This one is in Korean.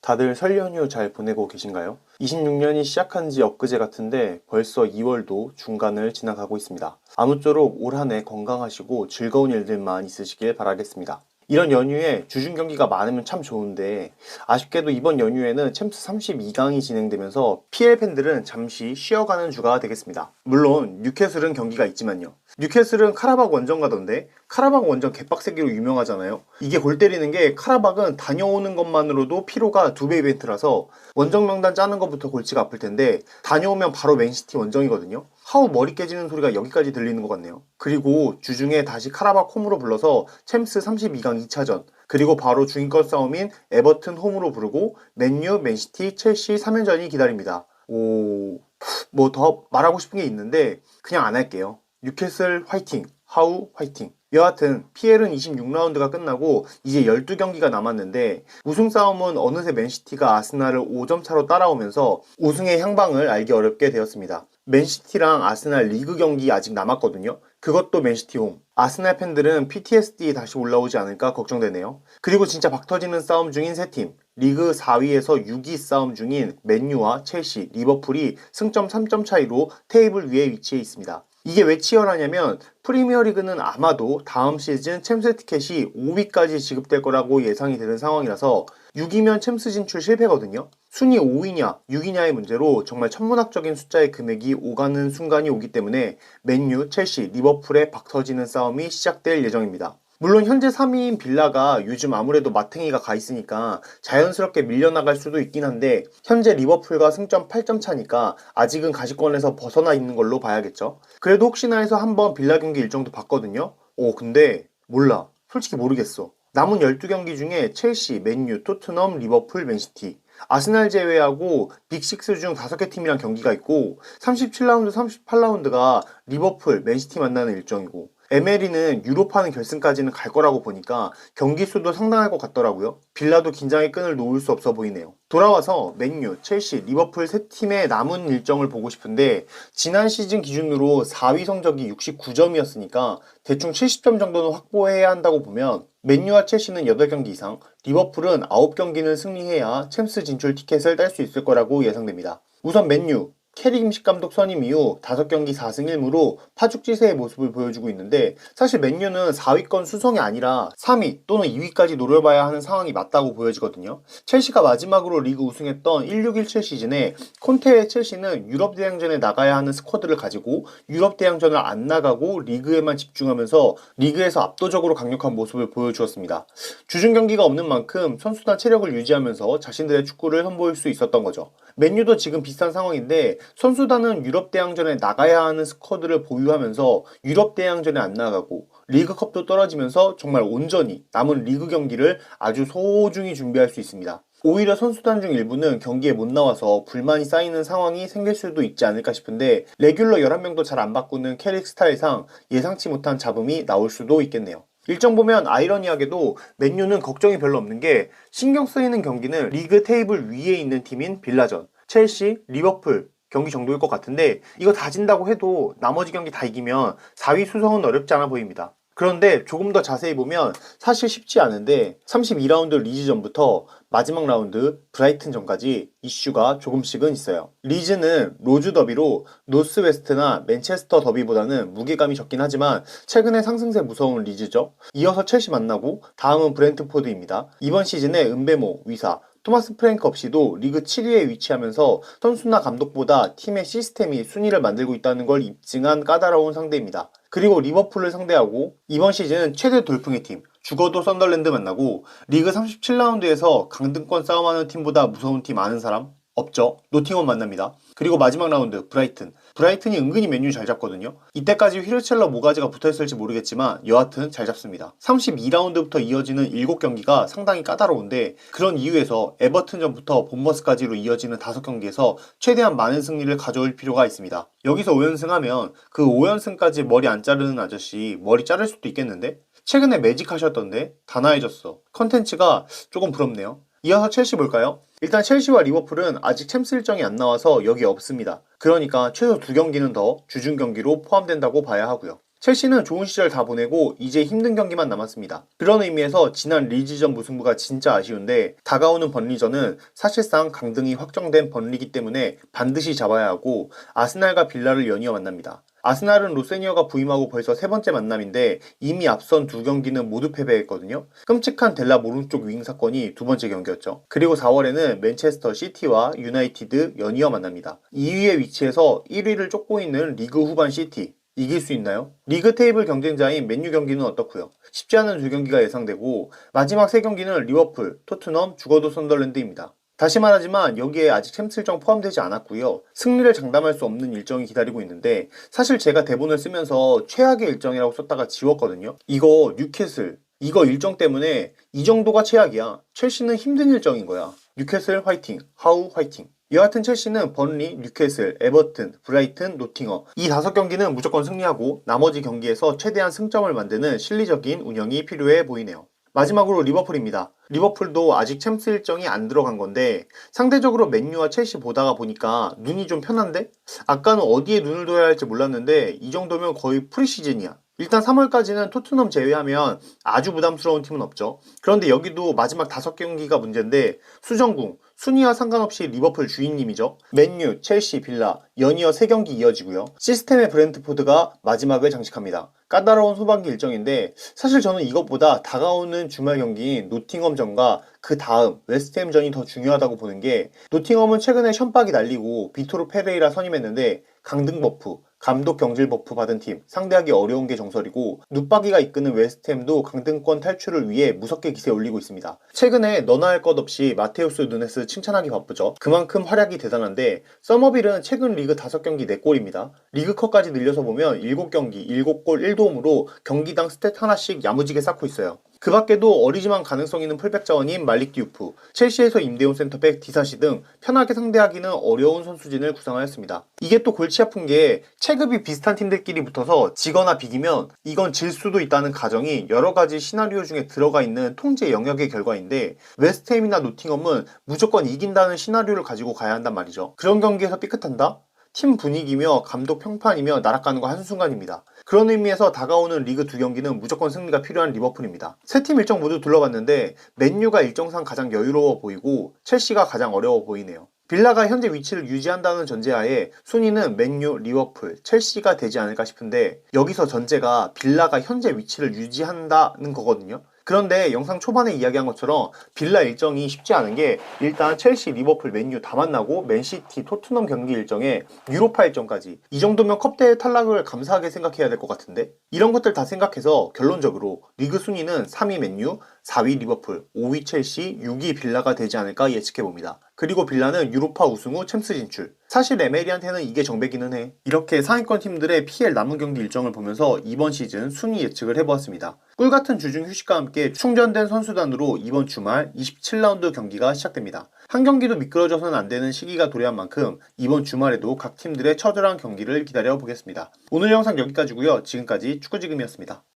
다들 설 연휴 잘 보내고 계신가요? 26년이 시작한 지 엊그제 같은데 벌써 2월도 중간을 지나가고 있습니다. 아무쪼록 올 한 해 건강하시고 즐거운 일들만 있으시길 바라겠습니다. 이런 연휴에 주중 경기가 많으면 참 좋은데 아쉽게도 이번 연휴에는 챔스 32강이 진행되면서 PL 팬들은 잠시 쉬어가는 주가 되겠습니다. 물론 뉴캐슬은 경기가 있지만요. 뉴캐슬은 카라박 원정 가던데 카라박 원정 개빡세기로 유명하잖아요. 이게 골 때리는 게 카라박은 다녀오는 것만으로도 피로가 2배 이벤트라서 원정 명단 짜는 것부터 골치가 아플 텐데 다녀오면 바로 맨시티 원정이거든요. 하우 머리 깨지는 소리가 여기까지 들리는 것 같네요. 그리고 주중에 다시 카라박 홈으로 불러서 챔스 32강 2차전 그리고 바로 중위권 싸움인 에버튼 홈으로 부르고 맨유, 맨시티, 첼시 3연전이 기다립니다. 뭐 더 말하고 싶은 게 있는데 그냥 안 할게요. 뉴캐슬 화이팅! 하우 화이팅! 여하튼 PL은 26라운드가 끝나고 이제 12경기가 남았는데 우승 싸움은 어느새 맨시티가 아스날을 5점 차로 따라오면서 우승의 향방을 알기 어렵게 되었습니다. 맨시티랑 아스날 리그 경기 아직 남았거든요. 그것도 맨시티 홈. 아스날 팬들은 PTSD 다시 올라오지 않을까 걱정되네요. 그리고 진짜 박터지는 싸움 중인 세 팀. 리그 4위에서 6위 싸움 중인 맨유와 첼시, 리버풀이 승점 3점 차이로 테이블 위에 위치해 있습니다. 이게 왜 치열하냐면 프리미어리그는 아마도 다음 시즌 챔스 티켓이 5위까지 지급될 거라고 예상이 되는 상황이라서 6위면 챔스 진출 실패거든요. 순위 5위냐 6위냐의 문제로 정말 천문학적인 숫자의 금액이 오가는 순간이 오기 때문에 맨유, 첼시, 리버풀의 박터지는 싸움이 시작될 예정입니다. 물론 현재 3위인 빌라가 요즘 아무래도 마탱이가 가 있으니까 자연스럽게 밀려나갈 수도 있긴 한데 현재 리버풀과 승점 8점 차니까 아직은 가시권에서 벗어나 있는 걸로 봐야겠죠. 그래도 혹시나 해서 한번 빌라 경기 일정도 봤거든요. 근데 몰라. 솔직히 모르겠어. 남은 12경기 중에 첼시, 맨유, 토트넘, 리버풀, 맨시티 아스날 제외하고 빅6 중 5개 팀이랑 경기가 있고 37라운드, 38라운드가 리버풀, 맨시티 만나는 일정이고 MLE는 유로파는 결승까지는 갈 거라고 보니까 경기 수도 상당할 것 같더라고요. 빌라도 긴장의 끈을 놓을 수 없어 보이네요. 돌아와서 맨유, 첼시, 리버풀 세 팀의 남은 일정을 보고 싶은데 지난 시즌 기준으로 4위 성적이 69점이었으니까 대충 70점 정도는 확보해야 한다고 보면 맨유와 첼시는 8경기 이상, 리버풀은 9경기는 승리해야 챔스 진출 티켓을 딸 수 있을 거라고 예상됩니다. 우선 맨유, 캐릭 임식 감독 선임 이후 5경기 4승 1무로 파죽지세의 모습을 보여주고 있는데 사실 맨유는 4위권 수성이 아니라 3위 또는 2위까지 노려봐야 하는 상황이 맞다고 보여지거든요. 첼시가 마지막으로 리그 우승했던 1617 시즌에 콘테의 첼시는 유럽 대항전에 나가야 하는 스쿼드를 가지고 유럽 대항전을 안 나가고 리그에만 집중하면서 리그에서 압도적으로 강력한 모습을 보여주었습니다. 주중 경기가 없는 만큼 선수단 체력을 유지하면서 자신들의 축구를 선보일 수 있었던 거죠. 맨유도 지금 비슷한 상황인데 선수단은 유럽 대항전에 나가야 하는 스쿼드를 보유하면서 유럽 대항전에 안 나가고 리그컵도 떨어지면서 정말 온전히 남은 리그 경기를 아주 소중히 준비할 수 있습니다. 오히려 선수단 중 일부는 경기에 못 나와서 불만이 쌓이는 상황이 생길 수도 있지 않을까 싶은데 레귤러 11명도 잘 안 바꾸는 캐릭 스타일상 예상치 못한 잡음이 나올 수도 있겠네요. 일정 보면 아이러니하게도 맨유는 걱정이 별로 없는 게 신경 쓰이는 경기는 리그 테이블 위에 있는 팀인 빌라전, 첼시, 리버풀 경기 정도일 것 같은데 이거 다 진다고 해도 나머지 경기 다 이기면 4위 수성은 어렵지 않아 보입니다. 그런데 조금 더 자세히 보면 사실 쉽지 않은데 32라운드 리즈전부터 마지막 라운드 브라이튼전까지 이슈가 조금씩은 있어요. 리즈는 로즈 더비로 노스웨스트나 맨체스터 더비보다는 무게감이 적긴 하지만 최근에 상승세 무서운 리즈죠. 이어서 첼시 만나고 다음은 브렌트포드입니다. 이번 시즌에 은베모, 위사, 토마스 프랭크 없이도 리그 7위에 위치하면서 선수나 감독보다 팀의 시스템이 순위를 만들고 있다는 걸 입증한 까다로운 상대입니다. 그리고 리버풀을 상대하고 이번 시즌 최대 돌풍의 팀 죽어도 썬더랜드 만나고 리그 37라운드에서 강등권 싸움하는 팀보다 무서운 팀 아는 사람? 없죠. 노팅엄 만납니다. 그리고 마지막 라운드 브라이튼. 브라이튼이 은근히 맨유 잘 잡거든요. 이때까지 휘르첼러 모가지가 붙어있을지 모르겠지만 여하튼 잘 잡습니다. 32라운드부터 이어지는 7경기가 상당히 까다로운데 그런 이유에서 에버튼전부터 본머스까지로 이어지는 5경기에서 최대한 많은 승리를 가져올 필요가 있습니다. 여기서 5연승하면 그 5연승까지 머리 안 자르는 아저씨 머리 자를 수도 있겠는데? 최근에 매직 하셨던데 다 나아졌어. 컨텐츠가 조금 부럽네요. 이어서 첼시 볼까요? 일단 첼시와 리버풀은 아직 챔스 일정이 안 나와서 여기 없습니다. 그러니까 최소 2경기는 더 주중 경기로 포함된다고 봐야 하고요. 첼시는 좋은 시절 다 보내고 이제 힘든 경기만 남았습니다. 그런 의미에서 지난 리즈전 무승부가 진짜 아쉬운데 다가오는 번리전은 사실상 강등이 확정된 번리기 때문에 반드시 잡아야 하고 아스날과 빌라를 연이어 만납니다. 아스날은 로세니어가 부임하고 벌써 세 번째 만남인데 이미 앞선 두 경기는 모두 패배했거든요. 끔찍한 델라 오른쪽 윙 사건이 두 번째 경기였죠. 그리고 4월에는 맨체스터 시티와 유나이티드 연이어 만납니다. 2위의 위치에서 1위를 쫓고 있는 리그 후반 시티. 이길 수 있나요? 리그 테이블 경쟁자인 맨유 경기는 어떻고요? 쉽지 않은 두 경기가 예상되고 마지막 세 경기는 리버풀, 토트넘, 죽어도 선덜랜드입니다. 다시 말하지만 여기에 아직 챔스 일정 포함되지 않았고요. 승리를 장담할 수 없는 일정이 기다리고 있는데 사실 제가 대본을 쓰면서 최악의 일정이라고 썼다가 지웠거든요. 이거 뉴캐슬, 이거 일정 때문에 이 정도가 최악이야. 첼시는 힘든 일정인 거야. 뉴캐슬 화이팅, 하우 화이팅. 이와 같은 첼시는 번리, 뉴캐슬, 에버튼, 브라이튼, 노팅엄 이 5경기는 무조건 승리하고 나머지 경기에서 최대한 승점을 만드는 실리적인 운영이 필요해 보이네요. 마지막으로 리버풀입니다. 리버풀도 아직 챔스 일정이 안 들어간 건데 상대적으로 맨유와 첼시 보다가 보니까 눈이 좀 편한데? 아까는 어디에 눈을 둬야 할지 몰랐는데 이 정도면 거의 프리시즌이야. 일단 3월까지는 토트넘 제외하면 아주 부담스러운 팀은 없죠. 그런데 여기도 마지막 5경기가 문제인데 수정궁, 순위와 상관없이 리버풀 주인님이죠. 맨유, 첼시, 빌라 연이어 3경기 이어지고요. 시스템의 브렌트포드가 마지막을 장식합니다. 까다로운 후반기 일정인데 사실 저는 이것보다 다가오는 주말 경기인 노팅엄전과 그 다음 웨스트햄전이 더 중요하다고 보는 게 노팅엄은 최근에 션박이 날리고 비토르 페레이라 선임했는데 강등 버프, 감독 경질 버프 받은 팀 상대하기 어려운 게 정설이고 눕박이가 이끄는 웨스트햄도 강등권 탈출을 위해 무섭게 기세 올리고 있습니다. 최근에 너나 할 것 없이 마테우스 누네스 칭찬하기 바쁘죠. 그만큼 활약이 대단한데 서머빌은 최근 리그 5경기 4골입니다. 리그컵까지 늘려서 보면 7경기 7골 1도움으로 경기당 스탯 하나씩 야무지게 쌓고 있어요. 그 밖에도 어리지만 가능성 있는 풀백 자원인 말릭 디우프, 첼시에서 임대온 센터백 디사시 등 편하게 상대하기는 어려운 선수진을 구성하였습니다. 이게 또 골치 아픈 게 체급이 비슷한 팀들끼리 붙어서 지거나 비기면 이건 질 수도 있다는 가정이 여러 가지 시나리오 중에 들어가 있는 통제 영역의 결과인데 웨스트햄이나 노팅엄은 무조건 이긴다는 시나리오를 가지고 가야 한단 말이죠. 그런 경기에서 삐끗한다? 팀 분위기며 감독 평판이며 날아가는 거 한순간입니다. 그런 의미에서 다가오는 리그 2경기는 무조건 승리가 필요한 리버풀입니다. 세 팀 일정 모두 둘러봤는데 맨유가 일정상 가장 여유로워 보이고 첼시가 가장 어려워 보이네요. 빌라가 현재 위치를 유지한다는 전제하에 순위는 맨유, 리버풀, 첼시가 되지 않을까 싶은데 여기서 전제가 빌라가 현재 위치를 유지한다는 거거든요. 그런데 영상 초반에 이야기한 것처럼 빌라 일정이 쉽지 않은 게 일단 첼시, 리버풀, 맨유 다 만나고 맨시티, 토트넘 경기 일정에 유로파 일정까지 이 정도면 컵대회 탈락을 감사하게 생각해야 될 것 같은데 이런 것들 다 생각해서 결론적으로 리그 순위는 3위 맨유, 4위 리버풀, 5위 첼시, 6위 빌라가 되지 않을까 예측해봅니다. 그리고 빌라는 유로파 우승 후 챔스 진출. 사실 에메리한테는 이게 정배기는 해. 이렇게 상위권 팀들의 PL 남은 경기 일정을 보면서 이번 시즌 순위 예측을 해보았습니다. 꿀같은 주중 휴식과 함께 충전된 선수단으로 이번 주말 27라운드 경기가 시작됩니다. 한 경기도 미끄러져서는 안 되는 시기가 도래한 만큼 이번 주말에도 각 팀들의 처절한 경기를 기다려 보겠습니다. 오늘 영상 여기까지고요. 지금까지 축구지금이었습니다.